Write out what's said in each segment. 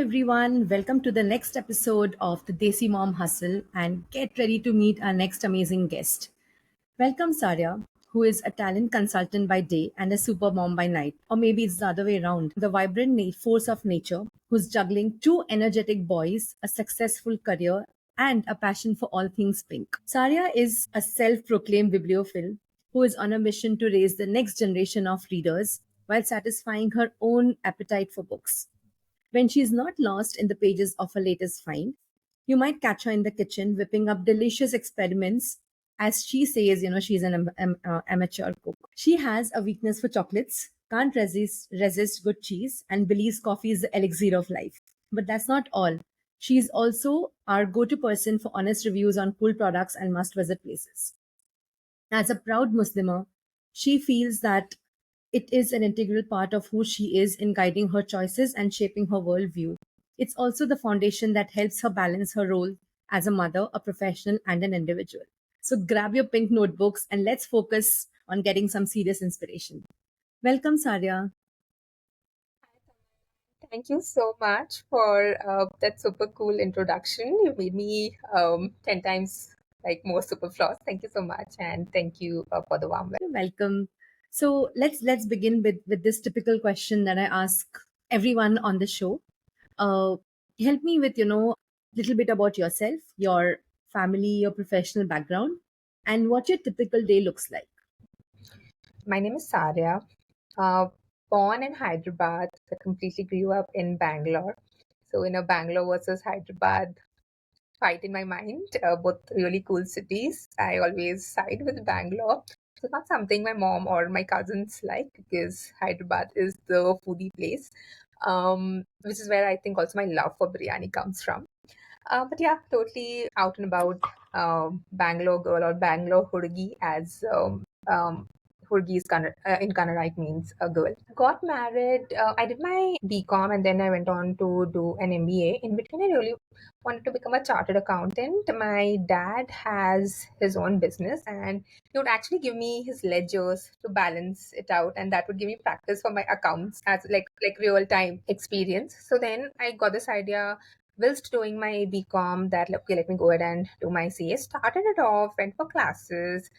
everyone. Welcome to the next episode of the Desi Mom Hustle and get ready to meet our next amazing guest. Welcome, Saria, who is a talent consultant by day and a super mom by night. Or maybe it's the other way around. The vibrant force of nature who's juggling two energetic boys, a successful career, and a passion for all things pink. Saria is a self proclaimed bibliophile who is on a mission to raise the next generation of readers while satisfying her own appetite for books. When she's not lost in the pages of her latest find, you might catch her in the kitchen whipping up delicious experiments. As she says, she's an amateur cook. She has a weakness for chocolates, can't resist good cheese, and believes coffee is the elixir of life. But that's not all. She's also our go to person for honest reviews on cool products and must visit places. As a proud Muslimah, she feels that it is an integral part of who she is in guiding her choices and shaping her worldview. It's also the foundation that helps her balance her role as a mother, a professional, and an individual. So grab your pink notebooks and let's focus on getting some serious inspiration. Welcome, Saria. Thank you so much for that super cool introduction. You made me 10 times like more super flaws. Thank you so much. And thank you for the warm welcome. You're welcome. So let's begin with this typical question that I ask everyone on the show. Uh, Help me with little bit about yourself, your family, your professional background, and what your typical day looks like. My name is Saria. Uh, Born in Hyderabad, I completely grew up in Bangalore. So, Bangalore versus Hyderabad fight in my mind, both really cool cities. I always side with Bangalore. So it's not something my mom or my cousins like because Hyderabad is the foodie place, which is where I think also my love for biryani comes from. But yeah, totally out and about Bangalore girl or Bangalore Hurgi as Hurgi is in Kannada, it means a girl. Got married. I did my BCom and then I went on to do an MBA. In between, I really wanted to become a chartered accountant. My dad has his own business and he would actually give me his ledgers to balance it out, and that would give me practice for my accounts as like real time experience. So then I got this idea whilst doing my BCom that okay, let me go ahead and do my CA. Started it off, went for classes,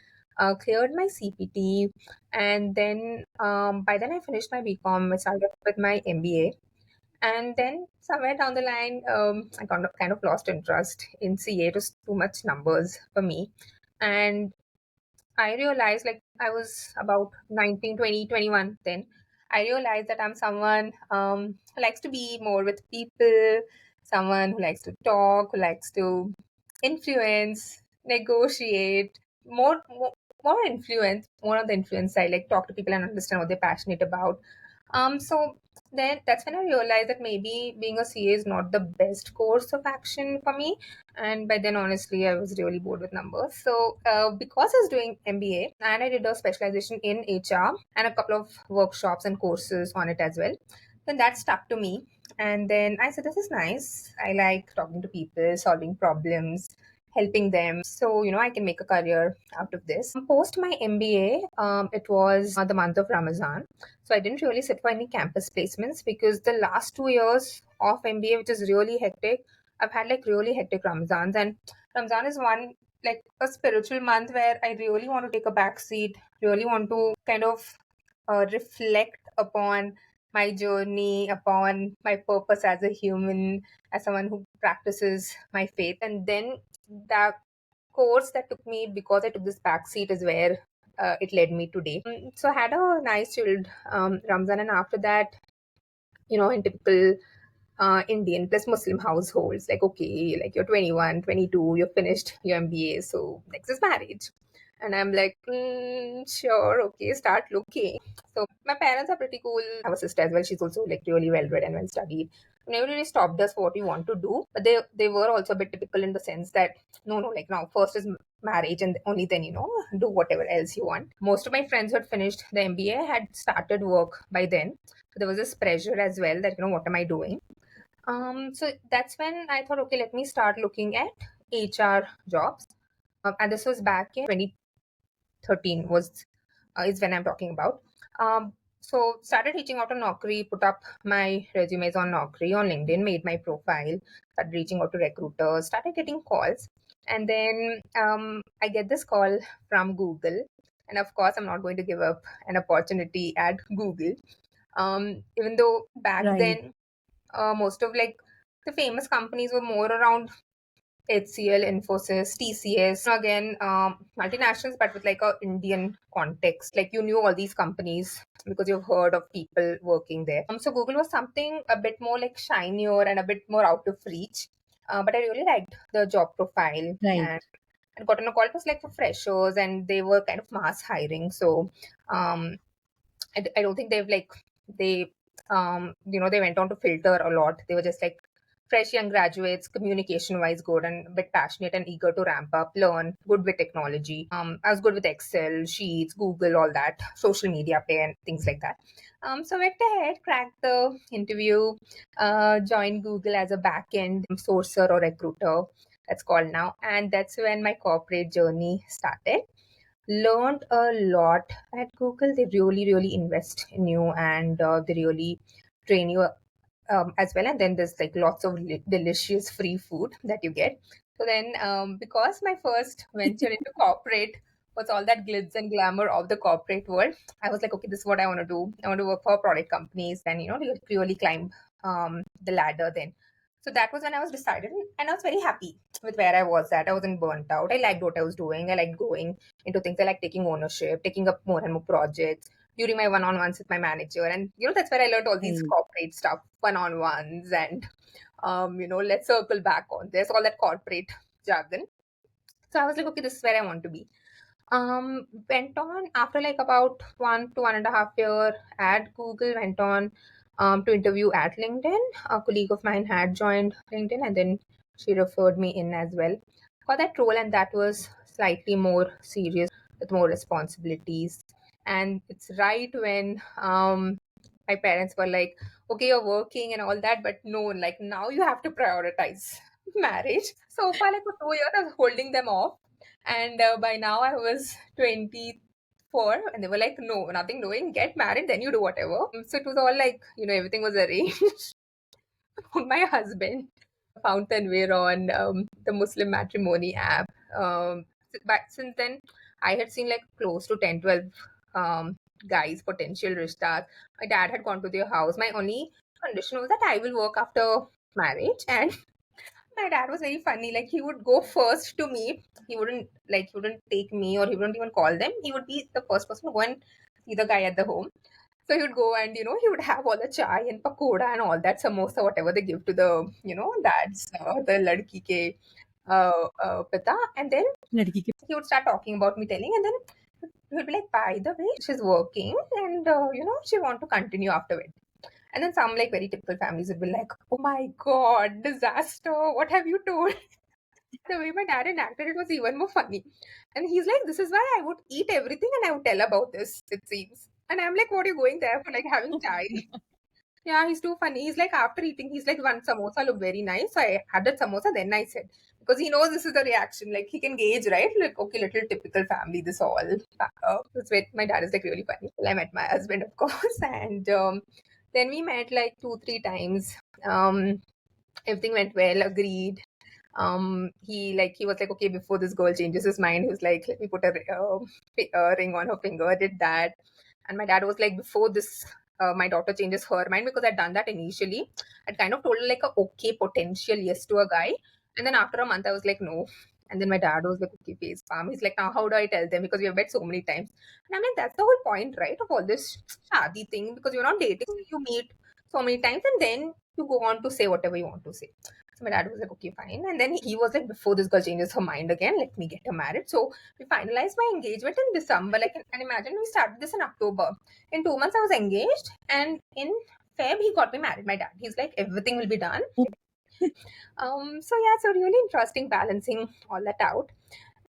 cleared my CPT, and then by then I finished my BCom. I started with my MBA, and then somewhere down the line, I kind of lost interest in CA. It was too much numbers for me, and I realized like I was about 19, 20, 21 then. I realized that I'm someone who likes to be more with people, someone who likes to talk, who likes to influence, negotiate, more influence, more on the influence side, like talk to people and understand what they're passionate about. So then that's when I realized that maybe being a CA is not the best course of action for me. And by then, honestly, I was really bored with numbers. So because I was doing MBA and I did a specialization in HR and a couple of workshops and courses on it as well, then that stuck to me. And then I said, this is nice. I like talking to people, solving problems, helping them. So, I can make a career out of this. Post my MBA, it was the month of Ramadan. So I didn't really sit for any campus placements because the last 2 years of MBA, which is really hectic, I've had like really hectic Ramzans. And Ramzan is one like a spiritual month where I really want to take a back seat, really want to kind of reflect upon my journey, upon my purpose as a human, as someone who practices my faith. And then the course that took me because I took this back seat is where it led me today. So I had a nice chilled Ramzan, and after that, in typical Indian plus Muslim households, like, okay, like you're 21, 22, you've finished your MBA, so next is marriage. And I'm like, sure, okay, start looking. So my parents are pretty cool. I have a sister as well. She's also like really well read and well studied. Never really stopped us for what we want to do, but they were also a bit typical in the sense that no, like now first is marriage and only then do whatever else you want. Most of my friends who had finished the MBA had started work by then, so there was this pressure as well that what am I doing. So that's when I thought, okay, let me start looking at HR jobs. And this was back in 2013 was is when I'm talking about. So started reaching out on Naukri, put up my resumes on Naukri on LinkedIn, made my profile, started reaching out to recruiters, started getting calls. And then I get this call from Google. And of course, I'm not going to give up an opportunity at Google. Even though back Right. then, most of like the famous companies were more around HCL, Infosys, TCS. Again, multinationals, but with like a Indian context. Like you knew all these companies because you've heard of people working there. So Google was something a bit more like shinier and a bit more out of reach. But I really liked the job profile Right. and got on a call. It was like for freshers and they were kind of mass hiring. So um, I don't think they they went on to filter a lot. They were just like fresh young graduates, communication wise good and a bit passionate and eager to ramp up, learn, good with technology. I was good with Excel, Sheets, Google, all that, social media play and things like that. So went ahead, cracked the interview, joined Google as a back end sourcer or recruiter. That's called now. And that's when my corporate journey started. Learned a lot at Google. They really, really invest in you and they really train you as well. And then there's like lots of delicious free food that you get. So then, because my first venture into corporate was all that glitz and glamour of the corporate world, I was like, okay, this is what I want to do. I want to work for product companies and, really climb the ladder then. So that was when I was decided, and I was very happy with where I was at. I wasn't burnt out. I liked what I was doing. I liked growing into things. I like taking ownership, taking up more and more projects during my one-on-ones with my manager. And, that's where I learned all these Right. corporate stuff, one-on-ones and, let's circle back on this, all that corporate jargon. So I was like, okay, this is where I want to be. Went on after like about 1 to 1.5 year at Google, went on to interview at LinkedIn. A colleague of mine had joined LinkedIn and then she referred me in as well for that role, and that was slightly more serious with more responsibilities. And it's right when my parents were like, okay, you're working and all that, but no, like now you have to prioritize marriage. So far, like for 2 years, I was holding them off. And by now, I was 24, and they were like, no, nothing doing, get married, then you do whatever. So it was all like, everything was arranged. My husband found Tanvir on the Muslim matrimony app. But since then, I had seen like close to 10, 12 guys, potential rishtas. My dad had gone to their house. My only condition was that I will work after marriage. And my dad was very funny. Like he would go first to meet. He wouldn't take me or he wouldn't even call them. He would be the first person to go and see the guy at the home. So he would go and, he would have all the chai and pakoda and all that samosa, whatever they give to the, dads, the ladki ke pita. And then लड़की के he would start talking about me, telling, and then he would be like, by the way, she's working and, she want to continue after it. And then some like very typical families would be like, oh my God, disaster. What have you told? The way my dad enacted it was even more funny. And he's like, this is why I would eat everything and I would tell about this, it seems. And I'm like, what are you going there for? Like having chai? Yeah, he's too funny. He's like, after eating, he's like, one samosa looked very nice. So I had that samosa, then I said, because he knows this is the reaction. Like, he can gauge, right? Like, okay, little typical family, this all. That's where my dad is like really funny. Well, I met my husband, of course. And then we met like 2, 3 times. Um, Everything went well, agreed. He was like, okay, before this girl changes his mind, he was like, let me put a ring on her finger. Did that. And my dad was like, before this my daughter changes her mind, because I'd done that initially, I'd kind of told her like a okay potential yes to a guy, and then after a month I was like no. And then my dad was like, okay, face palm. He's like, now how do I tell them, because we have met so many times. And I'm like, that's the whole point, right, of all this shadi thing, because you're not dating, you meet so many times and then you go on to say whatever you want to say. So my dad was like, okay, fine. And then he was like, before this girl changes her mind again, let me get her married. So we finalized my engagement in December. Like, and imagine we started this in October. In 2 months, I was engaged. And in Feb, he got me married. My dad, he's like, everything will be done. So yeah, so really interesting balancing all that out.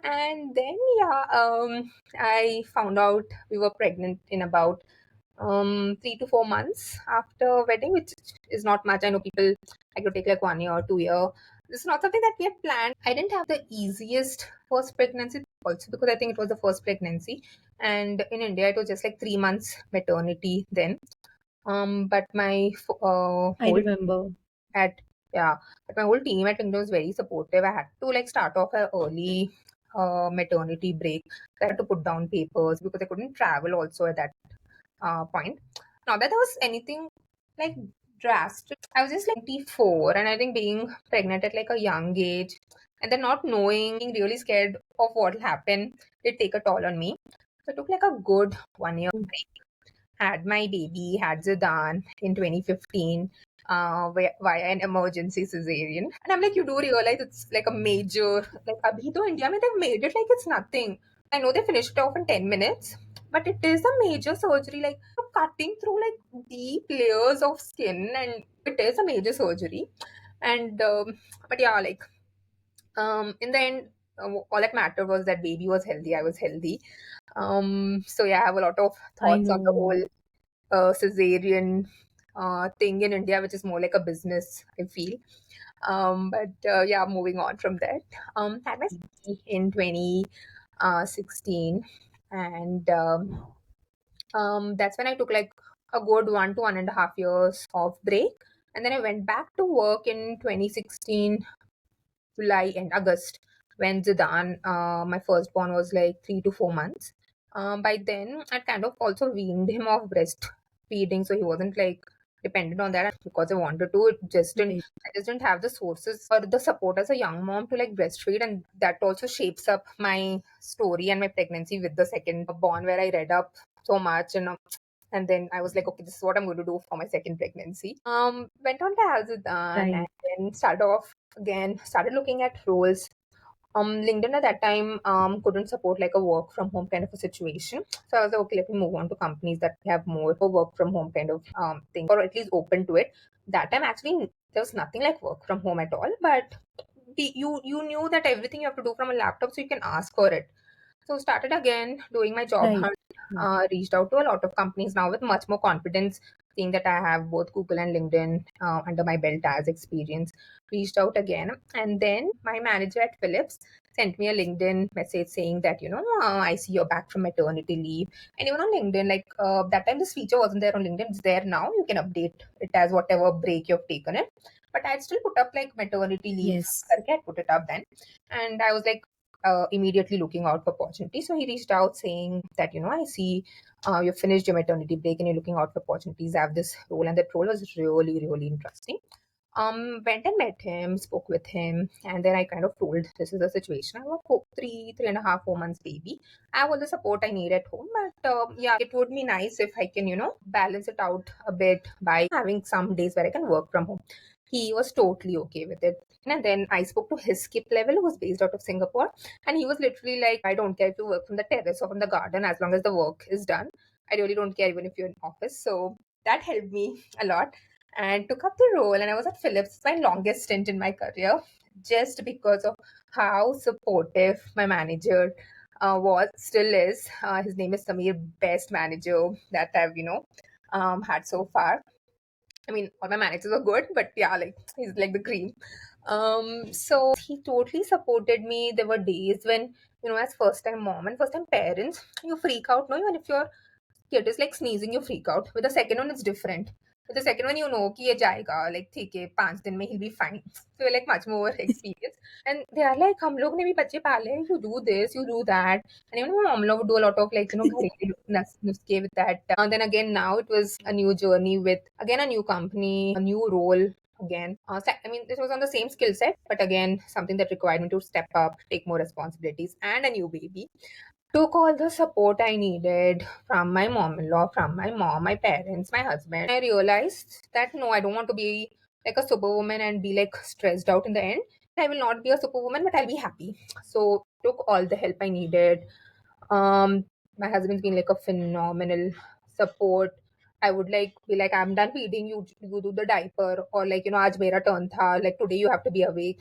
And then, yeah, I found out we were pregnant in about 3 to 4 months after wedding, which is not much. I know people like to take like 1 year or 2 year. This is not something that we had planned. I didn't have the easiest first pregnancy. also because I think it was the first pregnancy, and in India it was just like 3 months maternity then. But my I whole remember. at yeah, but my whole team at LinkedIn was very supportive. I had to like start off an early maternity break. I had to put down papers because I couldn't travel also at that point. Not that there was anything like drastic. I was just like 24, and I think being pregnant at like a young age, and then not knowing, being really scared of what will happen, did take a toll on me. So it took like a good 1 year. Had my baby, had Zidane in 2015 via an emergency cesarean. And I'm like, you do realize it's like a major, like, abhi to India, mein they've made it like it's nothing. I know they finished it off in 10 minutes, but it is a major surgery, like you're cutting through like deep layers of skin, and it is a major surgery. And, but yeah, like, in the end, all that mattered was that baby was healthy, I was healthy. So yeah, I have a lot of I thoughts on the know. whole cesarean thing in India, which is more like a business, I feel. But yeah, moving on from that. Had my baby in 2016, and that's when I took like a good 1 to 1.5 years of break, and then I went back to work in 2016 July and August when Zidane, my firstborn, was like 3 to 4 months. By then, I kind of also weaned him off breastfeeding, so he wasn't like dependent on that because I wanted to. Right. I just didn't have the sources or the support as a young mom to like breastfeed, and that also shapes up my story and my pregnancy with the second born, where I read up so much and then I was like, okay, this is what I'm going to do for my second pregnancy. Went on to Alzudan and Right. then started looking at roles. LinkedIn at that time couldn't support like a work from home kind of a situation. So I was like, okay, let me move on to companies that have more work from home kind of thing, or at least open to it. That time actually there was nothing like work from home at all, but you knew that everything you have to do from a laptop, so you can ask for it. So started again doing my job Right. hunt. Right. Reached out to a lot of companies now with much more confidence, seeing that I have both Google and LinkedIn under my belt as experience. Reached out again, and then my manager at Philips sent me a LinkedIn message saying that I see you're back from maternity leave, and even on LinkedIn, like that time this feature wasn't there on LinkedIn. It's there now. You can update it as whatever break you've taken it. But I'd still put up like maternity leave. Yes. करके I'd put it up then, and I was like immediately looking out for opportunities. So he reached out saying that, I see you finished your maternity break and you're looking out for opportunities. I have this role, and that role was really, really interesting. Went and met him, spoke with him, and then I kind of told this is the situation. I have a 3.5, 4 months baby. I have all the support I need at home, but yeah, it would be nice if I can, balance it out a bit by having some days where I can work from home. He was totally okay with it. And then I spoke to his skip level, who was based out of Singapore, and he was literally like, I don't care if you work from the terrace or from the garden as long as the work is done. I really don't care even if you're in office. So that helped me a lot and took up the role. And I was at Philips, my longest stint in my career, just because of how supportive my manager was, still is. His name is Samir, best manager that I've, had so far. I mean, all my managers are good, but yeah, like he's like the cream. So he totally supported me. There were days when, as first time mom and first time parents, you freak out, no, even if your kid is like sneezing, you freak out. With the second one, it's different. With the second one, you know कि ये जाएगा, like ठीक है, 5 दिन में he'll be fine. So you're like much more experienced. And they are like, हम लोग ने भी बच्चे पाले, you do this, you do that. And even my mom love do a lot of like, घरेलू नुस्खे with that. Then again, now it was a new journey with again a new company, a new role again. I mean, this was on the same skill set, but again, something that required me to step up, take more responsibilities, and a new baby. Took all the support I needed from my mom-in-law, from my mom, my parents, my husband. I realized that no, I don't want to be like a superwoman and be like stressed out in the end. I will not be a superwoman, but I'll be happy. So took all the help I needed. My husband's been like a phenomenal support. I would like be like, I'm done feeding you. You do the diaper, or like आज मेरा turn था. Like today you have to be awake.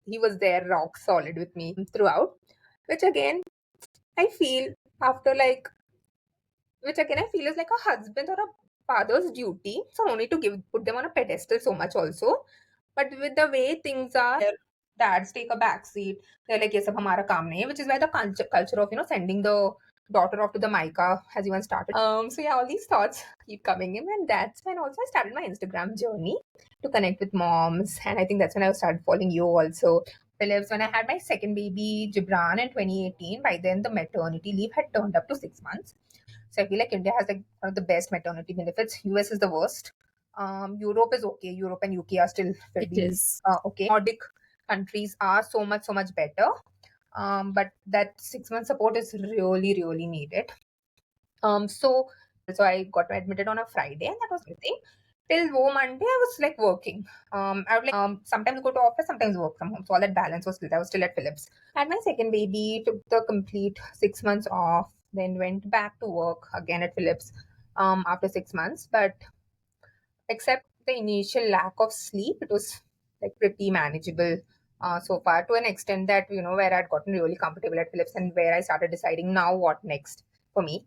He was there, rock solid with me throughout. Which again I feel after like, which again I feel is like a husband or a father's duty. So no need to give put them on a pedestal so much also. But with the way things are, dads take a back seat. They're like, "Yes, ab hamara kaam nahi hai," which is why the culture of sending the daughter off to the Mica has even started. So yeah, all these thoughts keep coming in, and that's when also I started my Instagram journey to connect with moms, and I think that's when I started following you also. Phillips, when I had my second baby, Gibran, in 2018, by then the maternity leave had turned up to 6 months. So I feel like India has like one of the best maternity benefits. US is the worst. Europe is okay. Europe and UK are still It fairly is. okay. Nordic countries are so much better. But that 6 month support is really needed. So I got admitted on a Friday, and that was everything. Till Monday, I was like working. I would like sometimes go to office, sometimes work from home. So all that balance was still. I was still at Philips. Had my second baby, took the complete 6 months off, then went back to work again at Philips. After 6 months, but except the initial lack of sleep, it was like pretty manageable so far, to an extent that where I'd gotten really comfortable at Philips and where I started deciding now what next for me.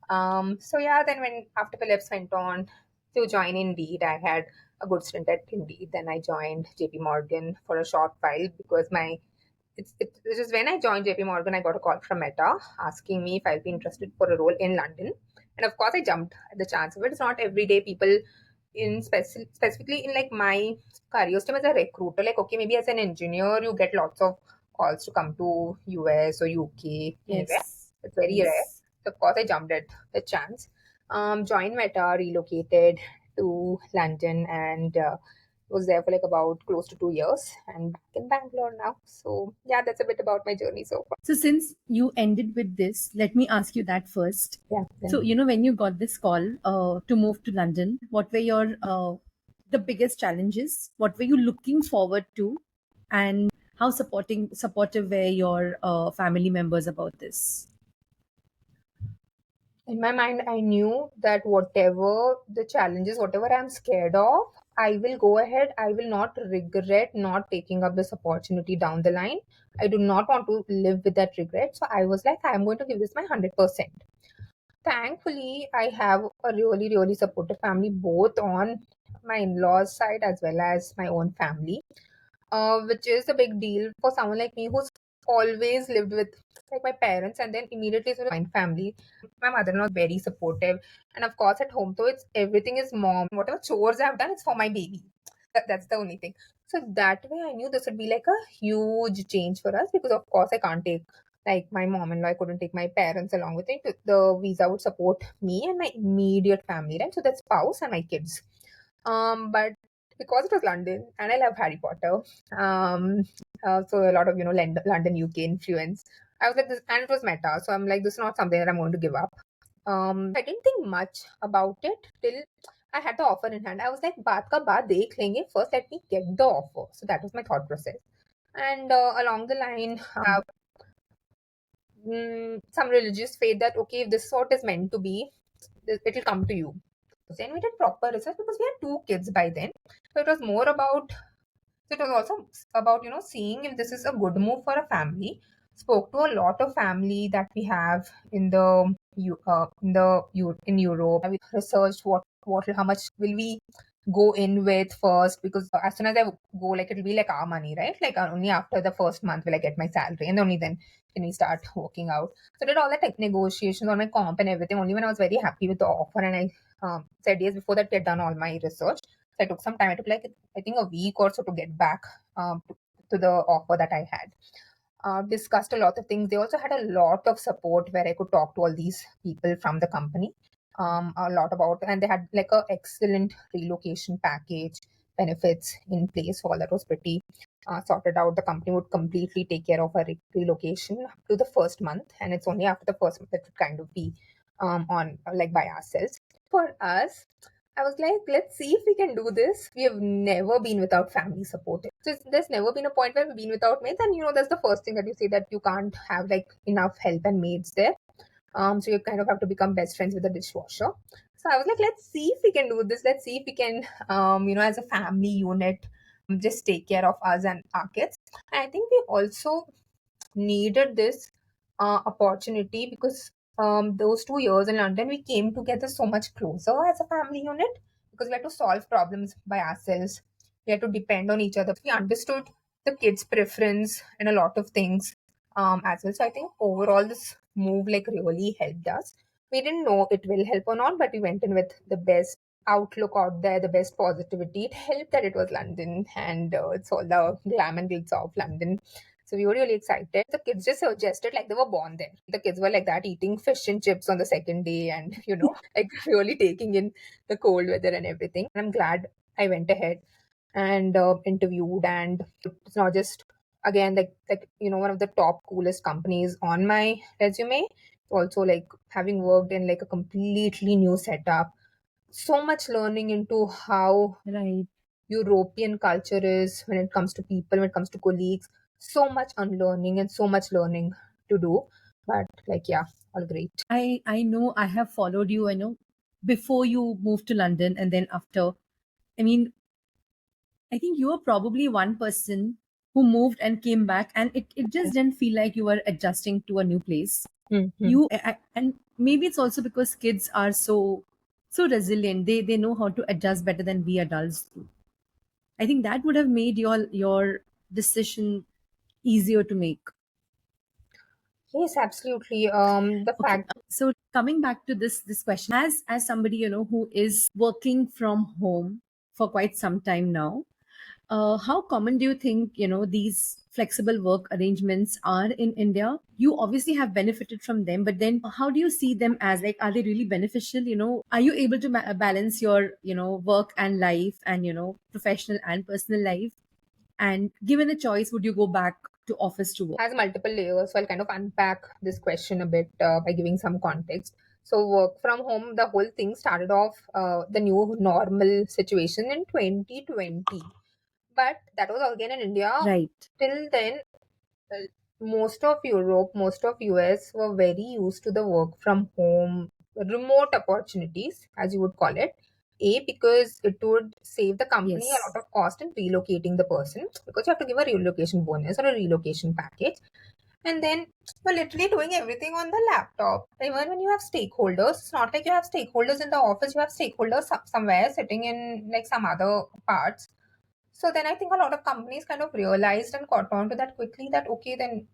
So yeah, then when after Philips went on to join Indeed, I had a good stint at Indeed. Then I joined JP Morgan for a short while because it was when I joined JP Morgan, I got a call from Meta asking me if I'll be interested for a role in London. And of course, I jumped at the chance of it. It's not every day people specifically in like my career stream as a recruiter, like okay, maybe as an engineer, you get lots of calls to come to US or UK anywhere. Yes. It's very rare. Yes. So of course, I jumped at the chance. Joined Meta, relocated to London, and was there for like about close to 2 years, and back in Bangalore now. So yeah, that's a bit about my journey so far. So, since you ended with this, let me ask you that first. Yeah. So, when you got this call to move to London, what were your the biggest challenges? What were you looking forward to, and how supportive were your family members about this? In my mind, I knew that whatever the challenges, whatever I'm scared of, I will go ahead. I will not regret not taking up this opportunity down the line. I do not want to live with that regret. So I was like, I'm going to give this my 100%. Thankfully, I have a really supportive family, both on my in laws' side as well as my own family, which is a big deal for someone like me who's always lived with like my parents and then immediately sort of joined family. My mother-in-law is very supportive, and of course at home, so it's everything is mom. Whatever chores I've done, it's for my baby. That's the only thing. So that way, I knew this would be like a huge change for us because of course I can't take like my mom-in-law. I couldn't take my parents along with me. The visa would support me and my immediate family, right? So that's spouse and my kids. But because it was London and I love Harry Potter, so a lot of London UK influence. I was like this, and it was Meta, so I'm like, this is not something that I'm going to give up. I didn't think much about it till I had the offer in hand. I was like, "बात का बात देख लेंगे. First, let me get the offer." So that was my thought process. And along the line, some religious faith that okay, if this sort is meant to be, it'll come to you. Then we did proper research because we had two kids by then. So it was more about, so it was also about, seeing if this is a good move for a family. Spoke to a lot of family that we have in the in Europe. We researched how much will we go in with first, because as soon as I go, like it'll be like our money, right? Like only after the first month will I get my salary, and only then can we start working out. So I did all the tech negotiations on my comp and everything. Only when I was very happy with the offer, and I said yes. Before that, we had done all my research. So I took some time. I took like I think a week or so to get back to the offer that I had. Discussed a lot of things. They also had a lot of support where I could talk to all these people from the company. A lot about, and they had like a excellent relocation package, benefits in place. So all that was pretty sorted out. The company would completely take care of our relocation up to the first month, and it's only after the first month that would kind of be on like by ourselves. For us, I was like, let's see if we can do this. We have never been without family support. So there's never been a point where we've been without maids. And that's the first thing that you say, that you can't have like enough help and maids there. So you kind of have to become best friends with the dishwasher. So I was like, let's see if we can do this. Let's see if we can, as a family unit, just take care of us and our kids. And I think we also needed this opportunity because those 2 years in London, we came together so much closer as a family unit because we had to solve problems by ourselves. We had to depend on each other. We understood the kids' preference and a lot of things as well. So I think overall this move like really helped us. We didn't know it will help or not, but we went in with the best outlook out there, the best positivity. It helped that it was London and it's all the glam and glitz of London. So we were really excited. The kids just suggested like they were born there. The kids were like that, eating fish and chips on the second day, and like really taking in the cold weather and everything. And I'm glad I went ahead and interviewed, and it's not just again like one of the top coolest companies on my resume. Also like having worked in like a completely new setup, so much learning into how Right. European culture is when it comes to people, when it comes to colleagues. So much unlearning and so much learning to do, but like yeah, all great. I know I have followed you, I know, before you moved to London and then after. I mean, I think you were probably one person who moved and came back, and it just didn't feel like you were adjusting to a new place. Mm-hmm. And maybe it's also because kids are so resilient. They know how to adjust better than we adults do. I think that would have made your decision easier to make. Yes, absolutely. The Okay, fact so coming back to this question, as somebody who is working from home for quite some time now, how common do you think these flexible work arrangements are in India? You obviously have benefited from them, but then how do you see them as, like, are they really beneficial? Are you able to balance your work and life and professional and personal life? And given a choice, would you go back to office to work? has multiple layers. So I'll kind of unpack this question a bit by giving some context. So work from home, the whole thing started off the new normal situation in 2020. But that was again in India. Right. Till then, well, most of Europe, most of US were very used to the work from home, remote opportunities, as you would call it. A, because it would save the company a lot Yes. of cost in relocating the person, because you have to give a relocation bonus or a relocation package. And then you're literally doing everything on the laptop. Even when you have stakeholders, it's not like you have stakeholders in the office, you have stakeholders somewhere sitting in like some other parts. So then I think a lot of companies kind of realized and caught on to that quickly, that okay, then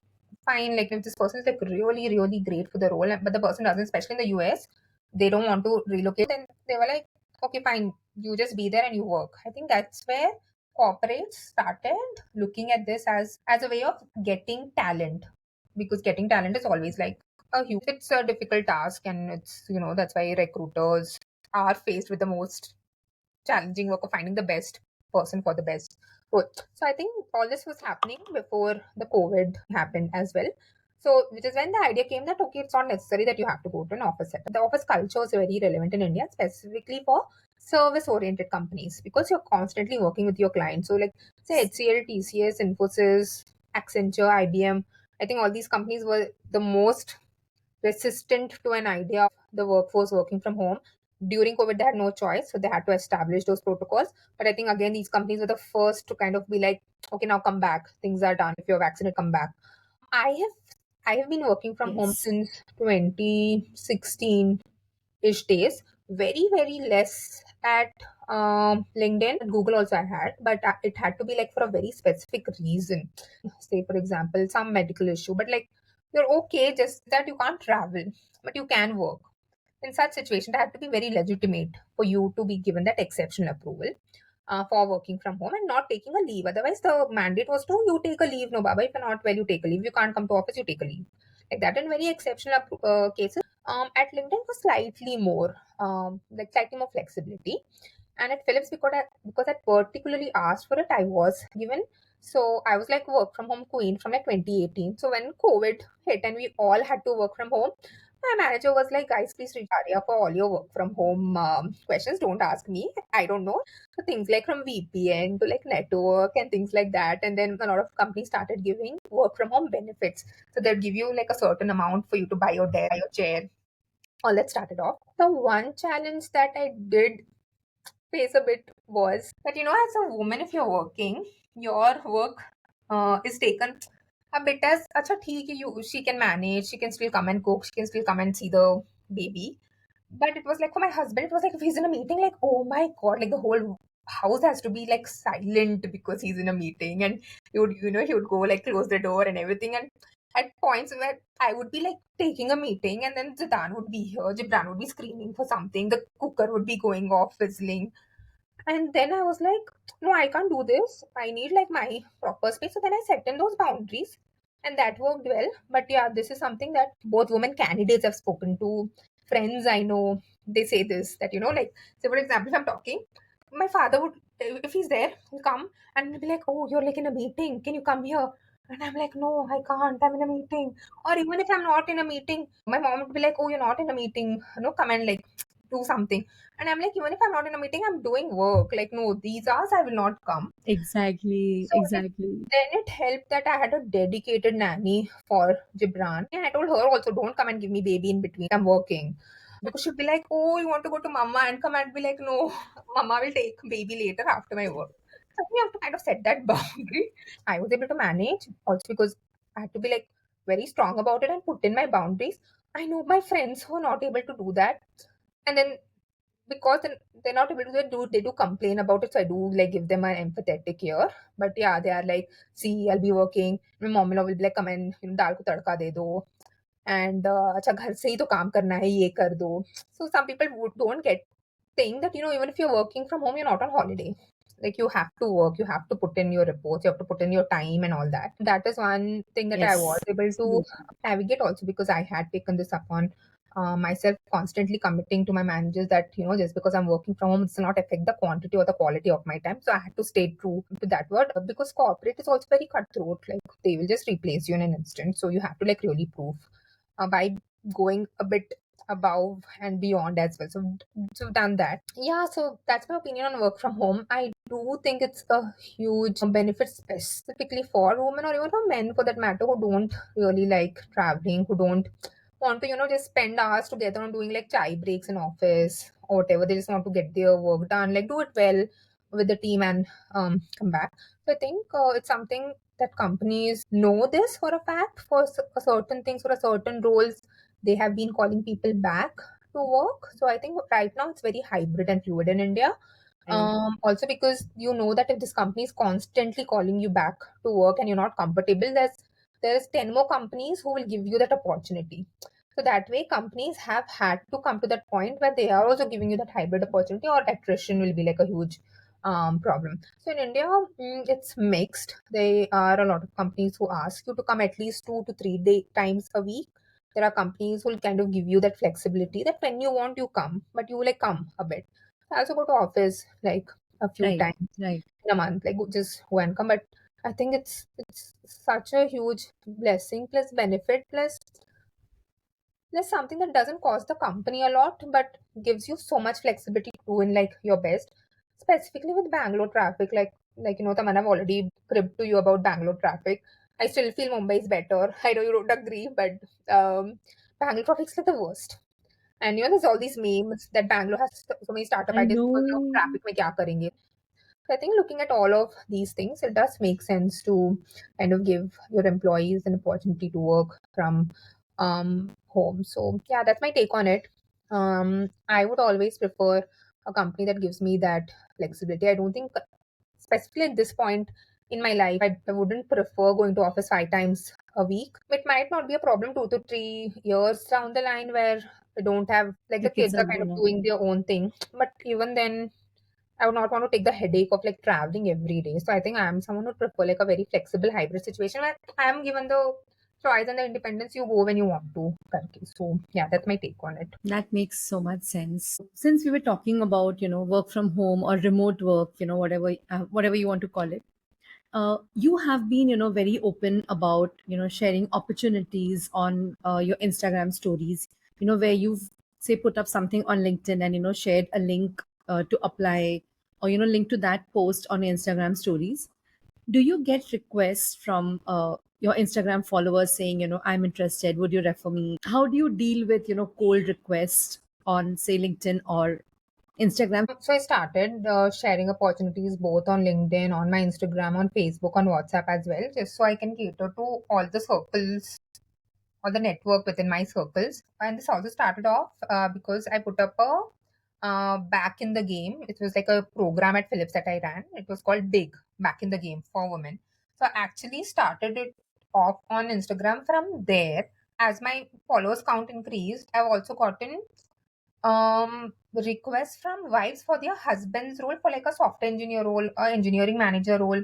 fine, like if this person is like really, really great for the role, but the person doesn't, especially in the US, they don't want to relocate, then they were like, okay, fine, you just be there and you work. I think that's where corporates started looking at this as a way of getting talent, because getting talent is always like a huge, it's a difficult task, and it's that's why recruiters are faced with the most challenging work of finding the best person for the best role. So I think all this was happening before the COVID happened as well. So which is when the idea came that okay, it's not necessary that you have to go to an office setup. The office culture is very relevant in India, specifically for service oriented companies, because you're constantly working with your clients. So like say HCL, TCS, Infosys, Accenture, IBM. I think all these companies were the most resistant to an idea of the workforce working from home. During COVID, they had no choice, so they had to establish those protocols. But I think again, these companies were the first to kind of be like, okay, now come back. Things are done. If you're vaccinated, come back. I have I have been working from home Yes. since 2016 ish days. Very very less at LinkedIn. At Google also I had, but it had to be like for a very specific reason. Say for example, some medical issue, but like you're okay, just that you can't travel, but you can work. In such situation, it had to be very legitimate for you to be given that exceptional approval for working from home and not taking a leave. Otherwise, the mandate was to you take a leave. No, Baba, if you're not well, you take a leave. You can't come to office, you take a leave. Like that in very exceptional cases. At LinkedIn was slightly more, like slightly more flexibility. And at Philips, because I particularly asked for it, I was given. So I was like work from home queen from like 2018. So when COVID hit and we all had to work from home, my manager was like, guys, please reach Aria for all your work from home questions. Don't ask me. I don't know. So things like from VPN to like network and things like that. And then a lot of companies started giving work from home benefits. So they'll give you like a certain amount for you to buy your desk, buy your chair. All that started off. The one challenge that I did face a bit was that as a woman, if you're working, your work is taken a bit as acha theek hai, you she can manage, she can still come and cook, she can still come and see the baby. But it was like for my husband, it was like if he's in a meeting, like oh my god, like the whole house has to be like silent because he's in a meeting, and he would go like close the door and everything. And at points where I would be like taking a meeting, and then Zidan would be here, Gibran would be screaming for something, the cooker would be going off whistling, and then I was like, no, I can't do this. I need like my proper space. So then I set in those boundaries, and that worked well. But yeah, this is something that both women candidates have spoken to. Friends I know, they say this, that, like, say for example, if I'm talking, my father would, if he's there, he'll come and he'll be like, oh, you're like in a meeting. Can you come here? And I'm like, no, I can't. I'm in a meeting. Or even if I'm not in a meeting, my mom would be like, oh, you're not in a meeting. Come and like do something. And I'm like, even if I'm not in a meeting, I'm doing work. Like, no, these hours I will not come. Exactly, So exactly. then it helped that I had a dedicated nanny for Gibran. And I told her also, don't come and give me baby in between. I'm working. Because she'd be like, oh, you want to go to mama and come and be like, no, mama will take baby later after my work. So we have to kind of set that boundary. I was able to manage also because I had to be like very strong about it and put in my boundaries. I know my friends who are not able to do that. And then because they're not able to they do complain about it, so I do like give them an empathetic ear. But yeah, they are like, see, I'll be working, my mom-in-law will be like, come and दाल को तड़का दे दो, and अच्छा घर से ही तो काम करना है, ये कर दो. So some people don't get saying that, even if you're working from home, you're not on holiday. Like, you have to work, you have to put in your reports, you have to put in your time and all that. That is one thing that I was Yes, able to absolutely. navigate also, because I had taken this upon myself, constantly committing to my managers that, just because I'm working from home, it does not affect the quantity or the quality of my time. So I had to stay true to that word, because corporate is also very cutthroat. Like, they will just replace you in an instant. So you have to like really prove by going a bit above and beyond as well. So done that. Yeah, so that's my opinion on work from home. I do think it's a huge benefit, specifically for women or even for men for that matter, who don't really like traveling, who don't want to, just spend hours together on doing like chai breaks in office or whatever. They just want to get their work done, like do it well with the team and come back. So I think it's something that companies know this for a fact. For certain things, for a certain roles, they have been calling people back to work. So I think right now it's very hybrid and fluid in India. Right, Also because you know that if this company is constantly calling you back to work and you're not comfortable, there's 10 more companies who will give you that opportunity. So that way, companies have had to come to that point where they are also giving you that hybrid opportunity, or attrition will be like a huge problem. So in India, it's mixed. There are a lot of companies who ask you to come at least 2 to 3 times a week. There are companies who will kind of give you that flexibility that when you want, you come, but you like come a bit. I also go to office like a few right, times right. in a month, like just go and come. But I think it's such a huge blessing plus benefit plus something that doesn't cost the company a lot, but gives you so much flexibility to do in like your best. Specifically with Bangalore traffic, Taman, I've already cribbed to you about Bangalore traffic. I still feel Mumbai is better. I know you don't agree, but Bangalore traffic's like the worst. And there's all these memes that Bangalore has so many startup I ideas because of know. traffic. Mein kya karenge? So I think looking at all of these things, it does make sense to kind of give your employees an opportunity to work from home. So yeah, that's my take on it. I would always prefer a company that gives me that flexibility. I don't think, specifically at this point in my life, I wouldn't prefer going to office 5 times a week. It might not be a problem 2 to 3 years down the line where I don't have, like, The the kids kids are are kind of grown up. doing their own thing. But even then, I would not want to take the headache of like traveling every day. So I think I am someone who prefer like a very flexible hybrid situation where I am given the choice and the independence, you go when you want to. करके. So yeah, that's my take on it. That makes so much sense. Since we were talking about, work from home or remote work, whatever you want to call it, you have been, very open about, sharing opportunities on your Instagram stories, where you've, say, put up something on LinkedIn and, shared a link to apply, or, link to that post on your Instagram stories. Do you get requests from your Instagram followers saying, I'm interested, would you refer me? How do you deal with, cold requests on, say, LinkedIn or Instagram? So I started sharing opportunities both on LinkedIn, on my Instagram, on Facebook, on WhatsApp as well, just so I can cater to all the circles or the network within my circles. And this also started off because I put up a back in the game. It was like a program at Philips that I ran. It was called Big Back in the Game for Women. So I actually started it off on Instagram from there. As my followers count increased, I've also gotten requests from wives for their husband's role, for like a software engineer role or engineering manager role.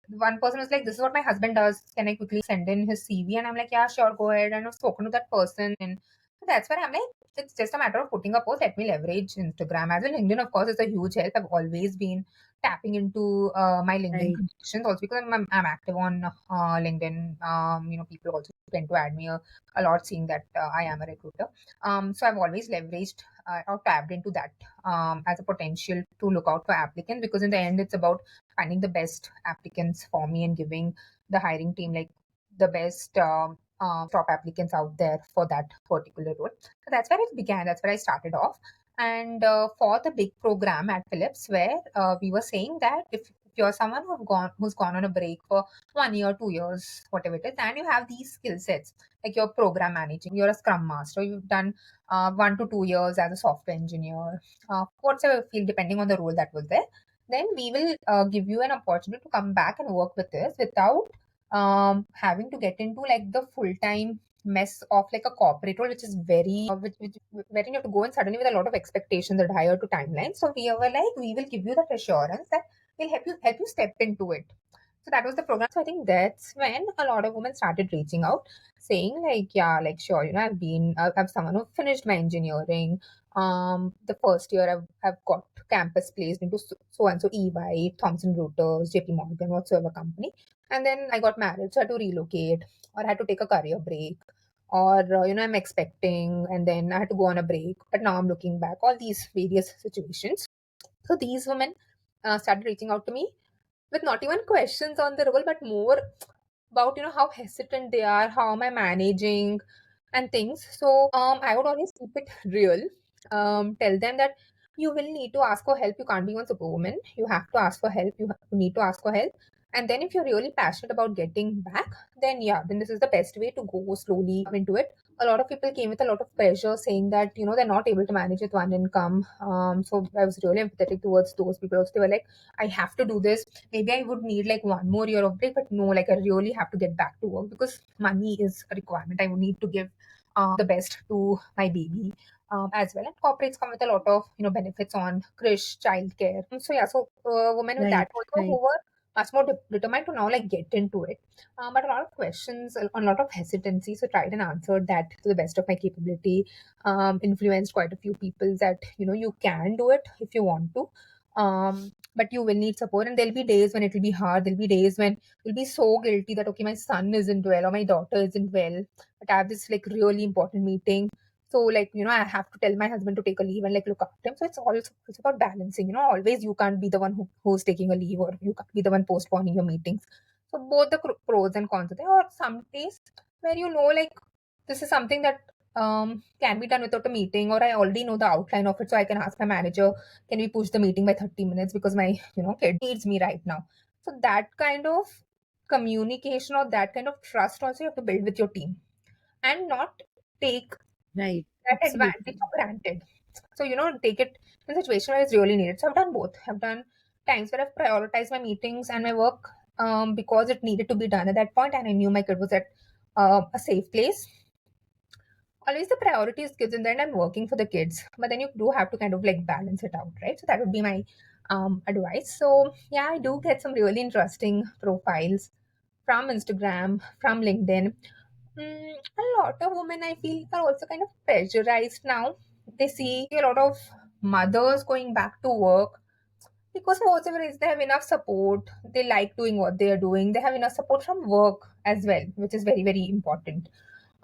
One person was like, "This is what my husband does. Can I quickly send in his CV?" And I'm like, "Yeah, sure, go ahead." And I've spoken to that person, and that's where I'm like, it's just a matter of putting a post. Let me leverage Instagram as well. LinkedIn, of course, is a huge help. I've always been tapping into my LinkedIn Right. connections also because I'm active on LinkedIn. People also tend to add me a lot, seeing that I am a recruiter. So I've always leveraged or tapped into that as a potential to look out for applicants, because in the end, it's about finding the best applicants for me and giving the hiring team like the best top applicants out there for that particular role. So that's where it began. That's where I started off. And for the big program at Philips, where we were saying that if you're someone who's gone on a break for 1 year, 2 years, whatever it is, and you have these skill sets, like you're program managing, you're a scrum master, you've done 1 to 2 years as a software engineer, whatever field, depending on the role that was there, then we will give you an opportunity to come back and work with us without having to get into like the full time mess of like a corporate role, which is which wherein you have to go in suddenly with a lot of expectations that higher to timelines. So we were like, we will give you that assurance that we'll help you step into it. So that was the program. So I think that's when a lot of women started reaching out, saying like, yeah, like sure, I've someone who finished my engineering. The first year I've got campus placed into so and so EY, Thomson Reuters, JP Morgan, whatsoever company. And then I got married, so I had to relocate, or I had to take a career break, or I'm expecting, and then I had to go on a break. But now I'm looking back, all these various situations. So these women started reaching out to me with not even questions on the role, but more about how hesitant they are, how am I managing, and things. So I would always keep it real. Tell them that you will need to ask for help. You can't be one superwoman. You have to ask for help. You need to ask for help. And then if you're really passionate about getting back, then yeah, then this is the best way to go slowly into it. A lot of people came with a lot of pressure, saying that they're not able to manage with one income. So I was really empathetic towards those people. Also, they were like, I have to do this. Maybe I would need like 1 more year of break, but no, like I really have to get back to work because money is a requirement. I would need to give the best to my baby as well. And corporates come with a lot of benefits on krish, childcare. So yeah, so women with Right. that also Right. who were much more determined to now like get into it. But a lot of questions, a lot of hesitancy. So tried and answered that to the best of my capability. Influenced quite a few people that you can do it if you want to. But you will need support, and there'll be days when it will be hard. There'll be days when you'll be so guilty that okay, my son isn't well or my daughter isn't well, but I have this like really important meeting. So like I have to tell my husband to take a leave and like look after him. So it's about balancing. Always you can't be the one who's taking a leave, or you can't be the one postponing your meetings. So both the pros and cons are there. Or some days where like this is something that can be done without a meeting, or I already know the outline of it, so I can ask my manager, can we push the meeting by 30 minutes because my kid needs me right now. So that kind of communication or that kind of trust also you have to build with your team, and not take Right. that advantage Absolutely. for granted. So take it in a situation where it's really needed. So I've done both. I've done times where I've prioritized my meetings and my work because it needed to be done at that point, and I knew my kid was at a safe place. Always the priority is kids, and then I'm working for the kids, but then you do have to kind of like balance it out, right? So that would be my advice. So yeah, I do get some really interesting profiles from Instagram, from LinkedIn. A lot of women I feel are also kind of pressurized now. They see a lot of mothers going back to work because for whatever reason they have enough support. They like doing what they are doing. They have enough support from work as well, which is very, very important.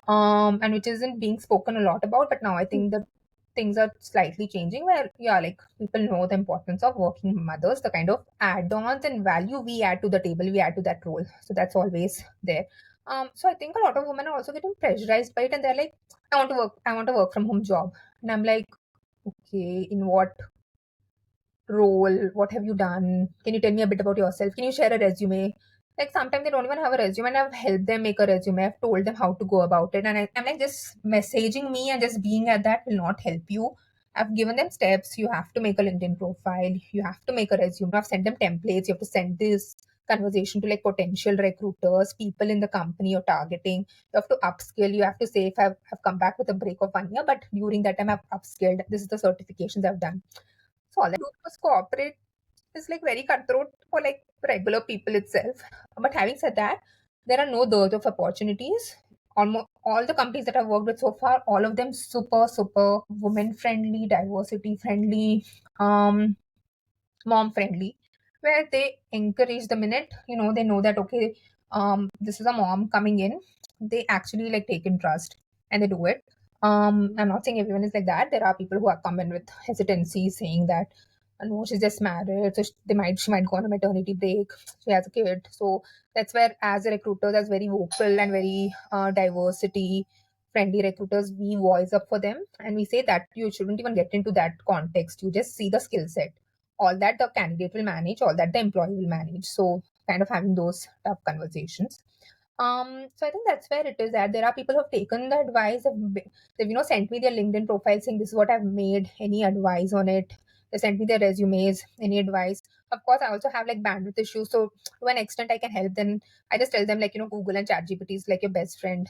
And which isn't being spoken a lot about, but now I think that things are slightly changing where yeah, like people know the importance of working mothers, the kind of add-ons and value we add to the table, we add to that role. So that's always there. So I think a lot of women are also getting pressurized by it, and they're like, I want a work from home job. And I'm like, okay, in what role? What have you done? Can you tell me a bit about yourself? Can you share a resume? Like sometimes they don't even have a resume, and I've helped them make a resume. I've told them how to go about it, and I'm like, just messaging me and just being at that will not help you I've given them steps. You have to make a LinkedIn profile. You have to make a resume. I've sent them templates. You have to send this conversation to like potential recruiters, people in the company you're targeting. You have to upskill. You have to say, if I've come back with a break of 1 year, but during that time I've upskilled. This is the certifications I've done. So all that was corporate is like very cutthroat for like regular people itself. But having said that, there are no dearth of opportunities. Almost all the companies that I've worked with so far, all of them super women friendly, diversity friendly, um, mom friendly, where they encourage the minute they know that okay, this is a mom coming in, they actually like take in trust and they do it. I'm not saying everyone is like that. There are people who have come in with hesitancy saying that no, she's just married, so she might go on a maternity break, she has a kid. So that's where, as a recruiter, that's very vocal and very diversity friendly recruiters, we voice up for them and we say that you shouldn't even get into that context, you just see the skill set, all that the candidate will manage, all that the employee will manage. So kind of having those tough conversations. So I think that's where it is at. There are people who have taken the advice, they've sent me their LinkedIn profile saying this is what I've made, any advice on it. They sent me their resumes, any advice. Of course, I also have like bandwidth issues. So to an extent I can help them. I just tell them like, Google and ChatGPT is like your best friend.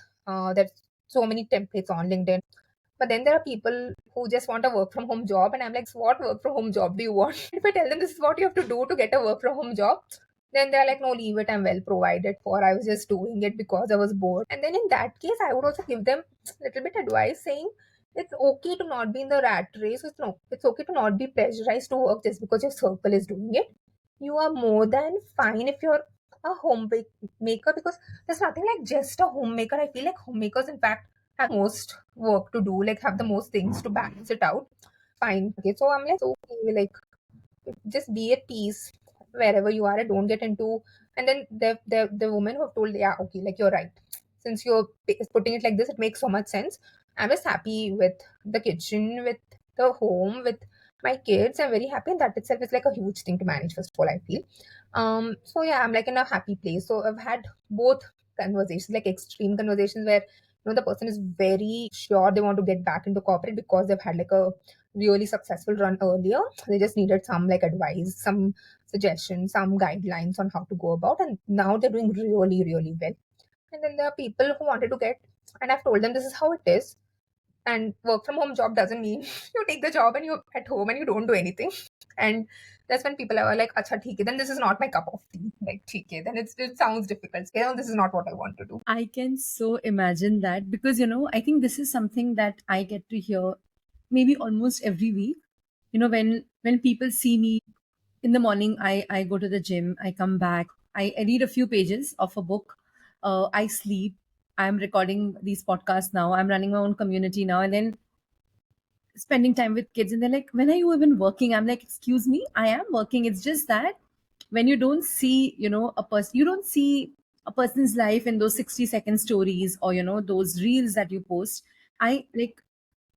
There's so many templates on LinkedIn. But then there are people who just want a work from home job, and I'm like, so what work from home job do you want? If I tell them this is what you have to do to get a work from home job, then they're like, no, leave it, I'm well provided for. I was just doing it because I was bored. And then in that case, I would also give them a little bit advice saying it's okay to not be in the rat race. It's okay to not be pressurized to work just because your circle is doing it. You are more than fine if you're a maker, because there's nothing like just a homemaker. I feel like homemakers, in fact, have most work to do, like have the most things to balance it out. Fine. Okay. So I'm like, okay, like just be at peace wherever you are and don't get into. And then the woman who have told, yeah, okay, like you're right, since you're putting it like this, it makes so much sense. I'm just happy with the kitchen, with the home, with my kids. I'm very happy, and that itself is like a huge thing to manage, first of all, I feel. So yeah, I'm like in a happy place. So I've had both conversations, like extreme conversations where the person is very sure they want to get back into corporate because they've had like a really successful run earlier. They just needed some like advice, some suggestions, some guidelines on how to go about, and now they're doing really, really well. And then there are people who wanted to get, and I've told them this is how it is. And work from home job doesn't mean you take the job and you're at home and you don't do anything. And that's when people are like, "Acha, theek hai, then this is not my cup of tea." Like, theek hai, then it sounds difficult. This is not what I want to do. I can so imagine that because, I think this is something that I get to hear maybe almost every week. When people see me in the morning, I go to the gym, I come back, I read a few pages of a book, I sleep, I'm recording these podcasts now, I'm running my own community now, and then spending time with kids. And they're like, when are you even working? I'm like, excuse me, I am working. It's just that when you don't see, a person, you don't see a person's life in those 60-second stories, or those reels that you post. I like,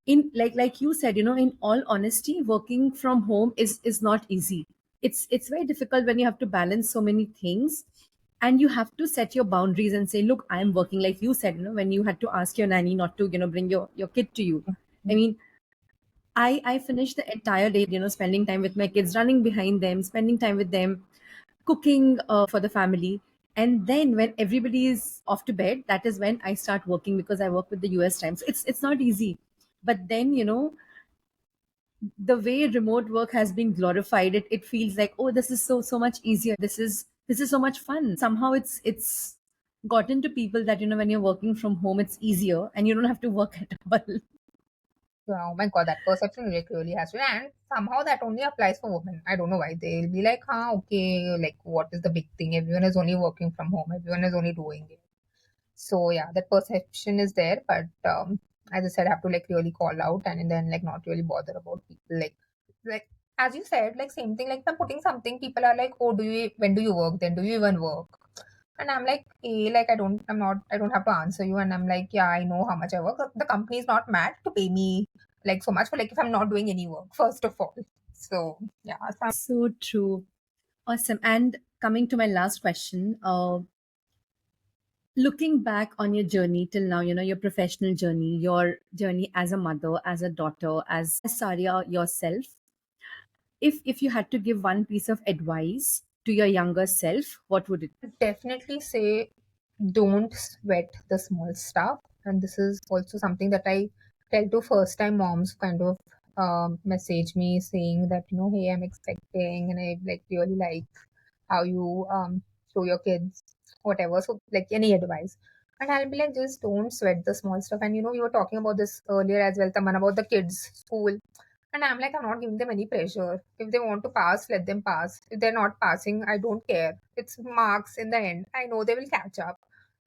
in like you said, in all honesty, working from home is not easy. It's very difficult when you have to balance so many things, and you have to set your boundaries and say, look, I'm working. Like you said, when you had to ask your nanny not to bring your kid to you. I mean, I finished the entire day, spending time with my kids, running behind them, spending time with them, cooking for the family. And then when everybody is off to bed, that is when I start working, because I work with the US time. So it's not easy. But then, the way remote work has been glorified, it feels like, oh, this is so much easier. This is so much fun. Somehow it's gotten to people that, when you're working from home, it's easier and you don't have to work at all. Yeah, oh my god, that perception like really has to, and somehow that only applies for women. I don't know why they'll be like, huh, okay, like what is the big thing? Everyone is only working from home, everyone is only doing it. So yeah, that perception is there, but as I said, I have to like really call out and then like not really bother about people like as you said, like same thing. Like if I'm putting something, people are like, oh, when do you work? Then do you even work? And I'm like, like I don't have to answer you. And I'm like, yeah, I know how much I work. The company is not mad to pay me like so much for like if I'm not doing any work, first of all. So yeah, so So true. Awesome. And coming to my last question, Looking back on your journey till now, your professional journey, your journey as a mother, as a daughter, as Saria yourself, if you had to give one piece of advice to your younger self, what would it? Definitely say don't sweat the small stuff. And this is also something that I tell to first time moms kind of message me saying that, hey, I'm expecting and I like really like how you show your kids, whatever. So like any advice. And I'll be like, just don't sweat the small stuff. And we were talking about this earlier as well, Taman, about the kids' school. And I'm like, I'm not giving them any pressure. If they want to pass, let them pass. If they're not passing, I don't care. It's marks in the end. I know they will catch up.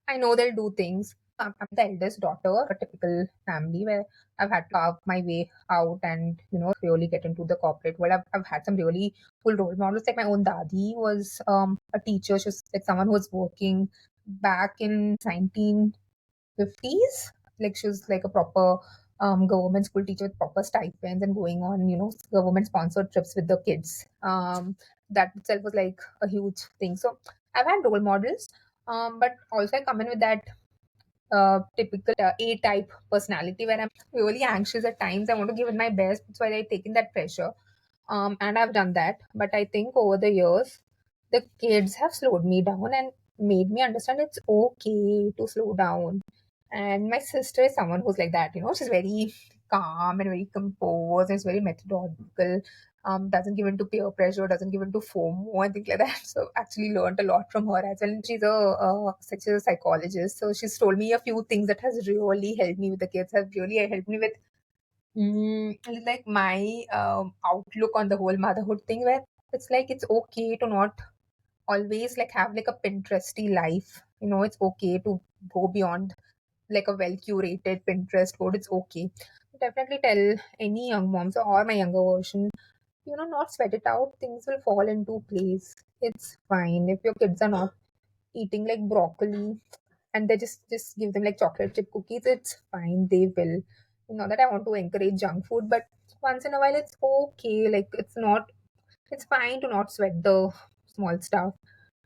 I know they'll do things. I'm the eldest daughter, a typical family where I've had to carve my way out and, really get into the corporate world. I've had some really cool role models. Like my own dadi was a teacher. She was like someone who was working back in 1950s. Like she was like a proper government school teacher with proper stipends and going on, government sponsored trips with the kids. That itself was like a huge thing. So I've had role models, but also I come in with that typical A type personality where I'm really anxious at times. I want to give it my best. That's why I've taken that pressure. And I've done that. But I think over the years, the kids have slowed me down and made me understand it's okay to slow down. And my sister is someone who's like that, she's very calm and very composed and is very methodical. Doesn't give in to peer pressure, doesn't give in to FOMO and things like that. So actually learned a lot from her as well. And she's such a psychologist. So she's told me a few things that has really helped me with the kids, have really helped me with like my outlook on the whole motherhood thing, where it's like it's okay to not always like have like a Pinteresty life. It's okay to go beyond like a well curated Pinterest board. It's okay. Definitely tell any young moms or my younger version, not sweat it out. Things will fall into place. It's fine if your kids are not eating like broccoli and they just give them like chocolate chip cookies. It's fine. They will. Not that I want to encourage junk food, but once in a while it's okay. Like it's fine to not sweat the small stuff.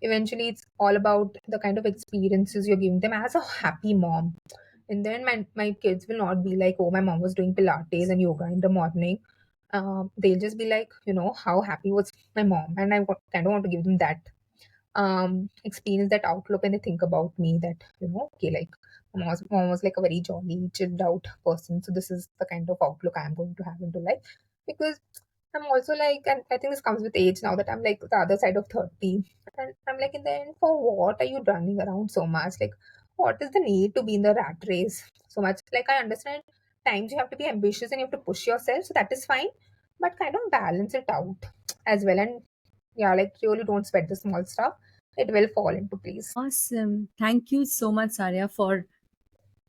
Eventually, it's all about the kind of experiences you're giving them as a happy mom. And then my kids will not be like, oh, my mom was doing Pilates and yoga in the morning. They'll just be like, how happy was my mom? And kind of want to give them that experience, that outlook, and they think about me that, okay, like mom was like a very jolly, chilled out person. So this is the kind of outlook I'm going to have into life. Because I'm also like, and I think this comes with age now that I'm like the other side of 30. And I'm like, in the end, for what are you running around so much? Like, what is the need to be in the rat race so much? Like, I understand times you have to be ambitious and you have to push yourself. So that is fine. But kind of balance it out as well. And yeah, like, really don't sweat the small stuff. It will fall into place. Awesome. Thank you so much, Saria, for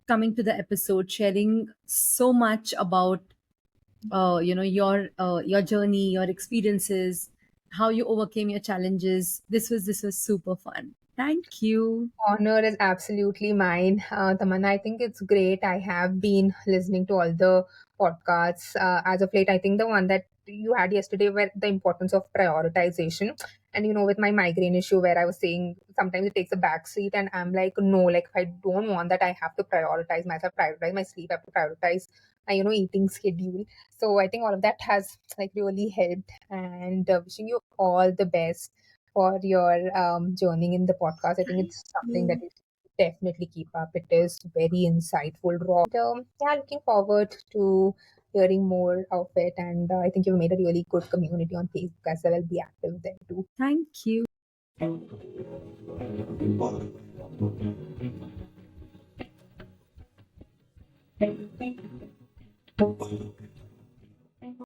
coming to the episode, sharing so much about your journey, your experiences, how you overcame your challenges. This was super fun. Thank you. Honor is absolutely mine. Tamanna, I think it's great. I have been listening to all the podcasts as of late. I think the one that you had yesterday were the importance of prioritization. And, with my migraine issue, where I was saying sometimes it takes a back seat, and I'm like, no, like if I don't want that, I have to prioritize myself, prioritize my sleep, I have to prioritize my, eating schedule. So I think all of that has like really helped. And wishing you all the best for your journey in the podcast. I think Thank it's something that you. you should definitely keep up. It is very insightful, raw. And, yeah, looking forward to hearing more of it. And I think you've made a really good community on Facebook as well. I'll be active there too. Thank you.